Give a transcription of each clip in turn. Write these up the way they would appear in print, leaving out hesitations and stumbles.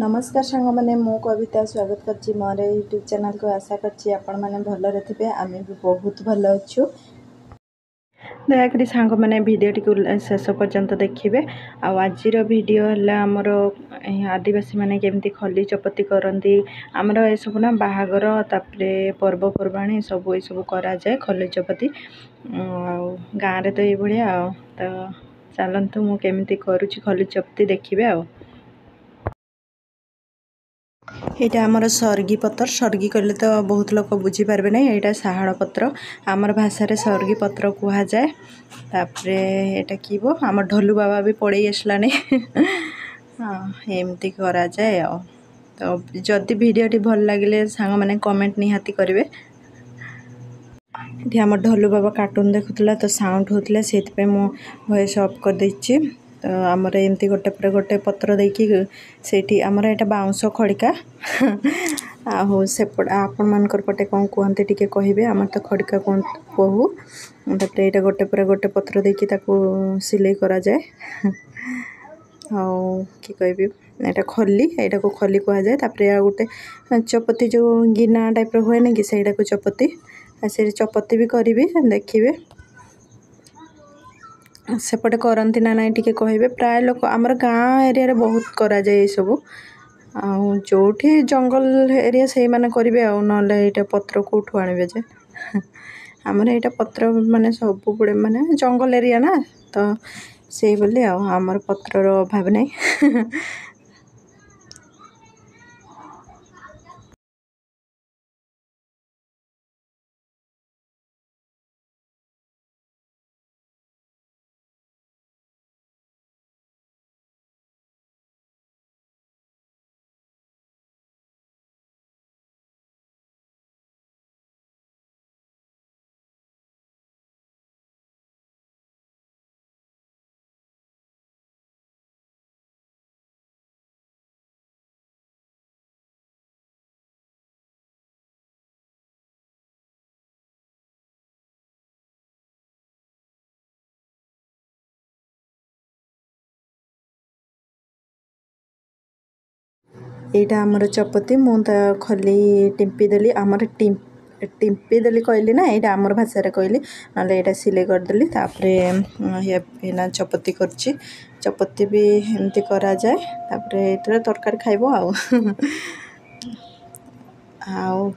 नमस्कार सांग मैंने मु कविता स्वागत करछि मोर यूट्यूब चैनल को। आशा करछि आपण माने भलरे थिबे। आमे भी बहुत भल अछु। दयाकरी सांग मैंने वीडियो टी शेष पर्यंत देखिए। आज वीडियो है आमर आदिवासी माने केमती खली चपती करती आमर ए सब ना बाहागर तापरे पर्वपर्वाणी सब ये सब करा जाए खली चपती गाँव रे तो ये भाया तो चलतु मु केमती करुछि खली चपती देखिए। यहाँ आमर सर्गी पत्र सर्गी कहले तो बहुत लोग बुझीपारे ना। यहाँ साहाड़ पत्र आमर भाषा सर्गी पत्र कह जाए। तापरे एटा कीबो आम ढोलू बाबा भी पड़े आसलानी हाँ एमती करा जाए। तो जदि वीडियोटी भल लगे सांग मैंने कमेंट निहाती करेंगे। ये आम ढोलू बाबा कार्टून देखुला तो साउंड होता से वॉइस ऑफ कर देछि। तो आमर एमती गोटे पर गोटे पत्र देकी से आमर यहाँ बाउंश खड़िका आहु सेपट आपण मानकर पटे कौन कहते टी कहे आम तो खड़िका कौन कहू। तापर यहाँ गोटे पर गोटे पत्र देकी सिलाई करा जाए। कि कहबी यहाँ खली यहाँ को खली कह जाए। तापर या गोटे चपती जो गिना टाइप हुए ना कि सहीटा को चपती से चपती भी करी देखिए। सेपटे करती ना ना टी कहे प्राय लोग आमर गाँ एरिया बहुत करा जाए सब जो जंगल एरिया से मैंने करेंगे ना पत्र कौटू आणवे जे आमर यहाँ पत्र माने सब बड़े माने जंगल एरिया ना तो से बोली आमर पत्रर अभाव नहीं। यहाँ आमर चपती मुझे खली टिंपी देली आमर टिंपी देली कहली ना यहाँ आमर भाषा कहली ना यहाँ सिलाई करदेली। तापर चपती करची चपती भी एमती करा जाए। तापर ये तरकारी खाइब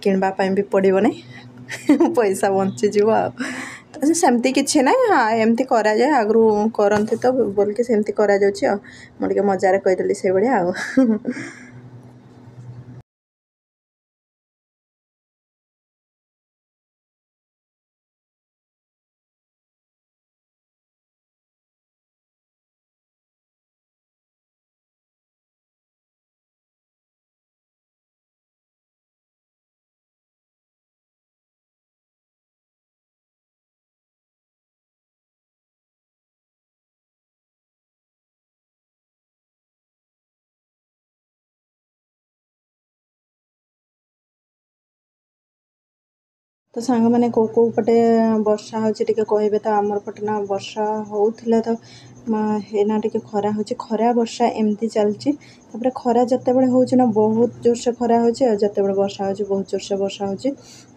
किणवा भी पड़ो नहीं पैसा बंचीज तो सेमती किसी ना हाँ एमती करा जाए आगरू करती तो बोल के सेमती करा जाउची मुझे मजार कहीदेली से भाया तो सांग मैंने कौ पटे वर्षा होची कहबे। तो आमर पटे ना वर्षा होउथिला तो एना टिके खरा होची खरा वर्षा एमती चलची। तापर खरा जते बेले होची ना बहुत जोर से खरा होची और जते बेले वर्षा होची बहुत जोर से वर्षा होची।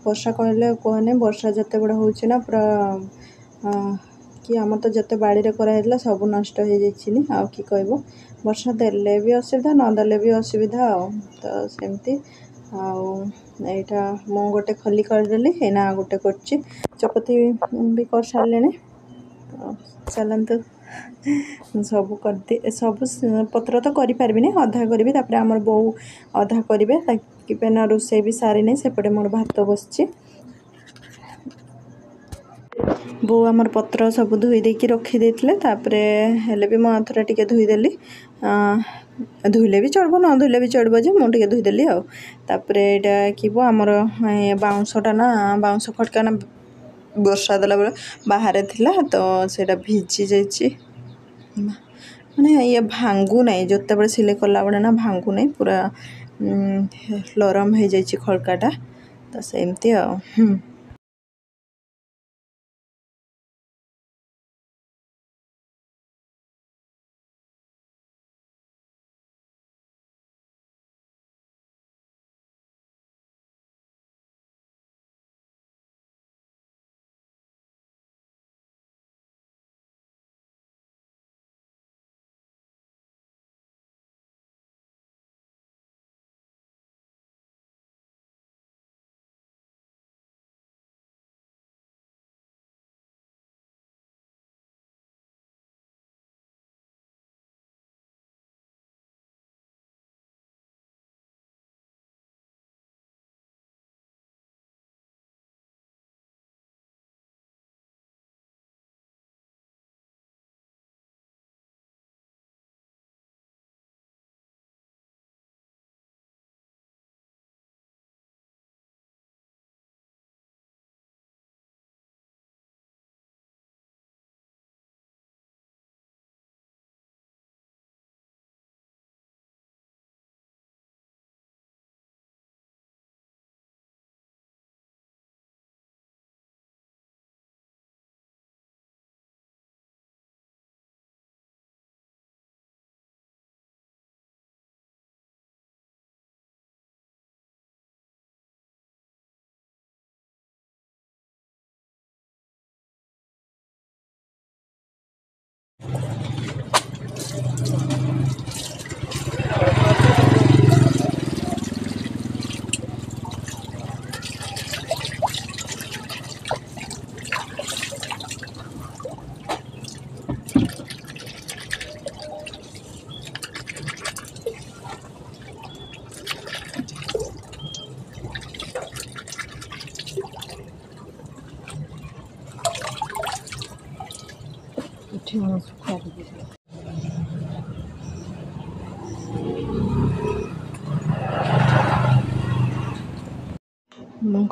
वर्षा कहले कहने वर्षा जते बेले होची ना पूरा कि आम तो जते बाड़ी रे करा हेतला सब नष्ट हो जाइछिनी आ कि कहबो। वर्षा देले भी असुविधा न देले भी असुविधा तो सेमती आईटा मु गोटे खली करदेली एना गोटे करची चपती भी कर सारे तो चलतु सब करदे सब पत्र तो करें अधा करी। तापर आमर बो अधा करेंगे ताकि ना रोषे भी सारी नहीं सेपटे मोर भात बसची बो आमर पत्र सब धोई देकी रखी देथिले। तापरे हेले भी मु आथरा टिके धोईदेली धोइले भी चढ़बो न धोइले भी चढ़बो जे मु टिके धोईदेली तापरे एटा कीबो आमर बाउंसटा ना बाउंस खटका ना वर्षा देला बेले बाहर थिला तो सेटा भिजी जाइछि माने ये भांगू नहीं जोते बेले सिले कला बेले ना भांगू नहीं पूरा नरम हो जाइछि खड़काटा तो सेमती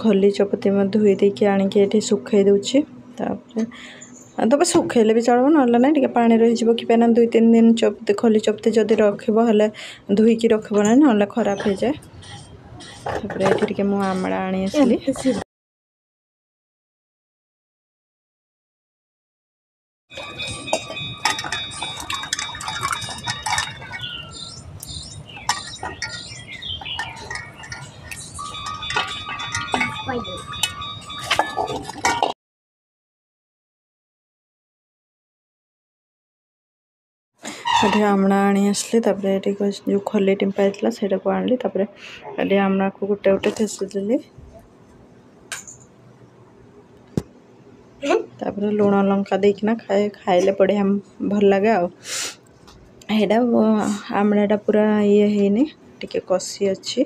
खली चपती धोई देकी आणिकी ये सुखाई दूची तब सुखेले भी चलो ना ना पानी रही कि 2-3 दिन चपती खली चपती जदि रखिए धोईकी रखब ना ना खराब हो जाए। ये मुझे आमड़ा आनी आसली ये आमड़ा आनी आसली जो खली टिंपा से आनली ये आमड़ा को गोटे गोटे ठेसी देली लुण लंका देकिना खाइले बढ़िया भल लगे आटा आमड़ाटा पूरा ये हैनी टिके कषि अच्छी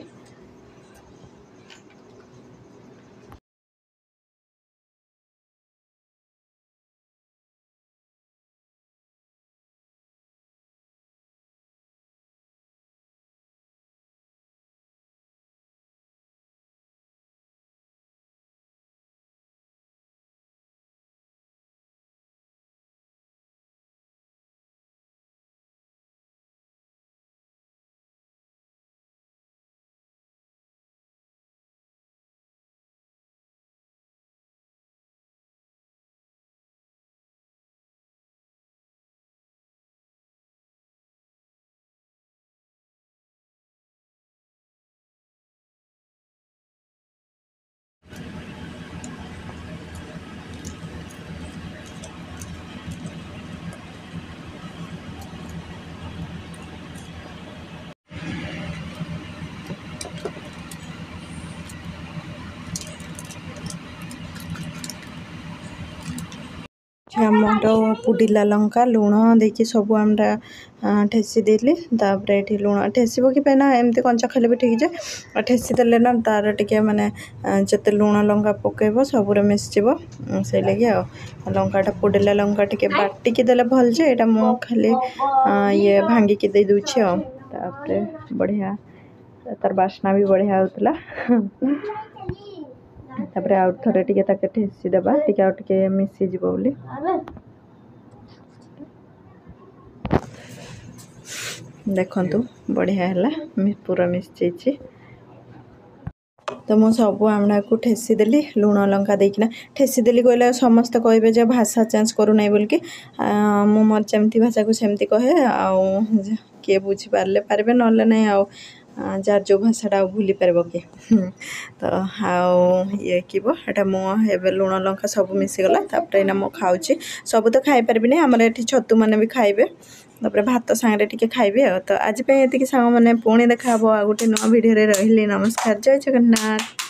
आमर पुडिला लंका लुण देखिए सब आमटा ठेसी देली ये लुण ठेसब कि एमती कंचा खाले भी ठीक है ठेसी देले ना तार टे माने जिते लुण लंका पकेब सबुरे मिसजिव से लगे लंकाटा पुडिला लंका टे बाटिकी देले भल जे एटा मु खाली ये भांगिकी दे दूची बढ़िया तार बास्ना भी बढ़िया होतला तापर आउ थरे टिके ताके ठेसी देबा टिके आउ टिके मिसी जिवो बोली देखंतु बढ़िया हैला पूरा मिसी तो मु सब आमड़ा को ठेसी देली लुण लंका देकिना ठेसी देली कहले समस्त कहबे जे भाषा चेंज करू नै बोल के मु मोर जेमती भाषा को सेमती कहे आउ के बुझी पारले पारबे नले नै आउ जार जो भाषाटा भूली पारबो के तो आउ ये किबो एटा मो हेबे लुण लंका सब मिसी गला तापर एना मो खाउची सब तो खाई परबी नै हमर एठी छतु माने भी खाइबे तापर भात सांगरे टिके खाइबे तो आज पे एतिकी सांग माने पुणी देखा हबो आ गोटे नवा वीडियो रे रहिली नमस्कार जय जगन्नाथ।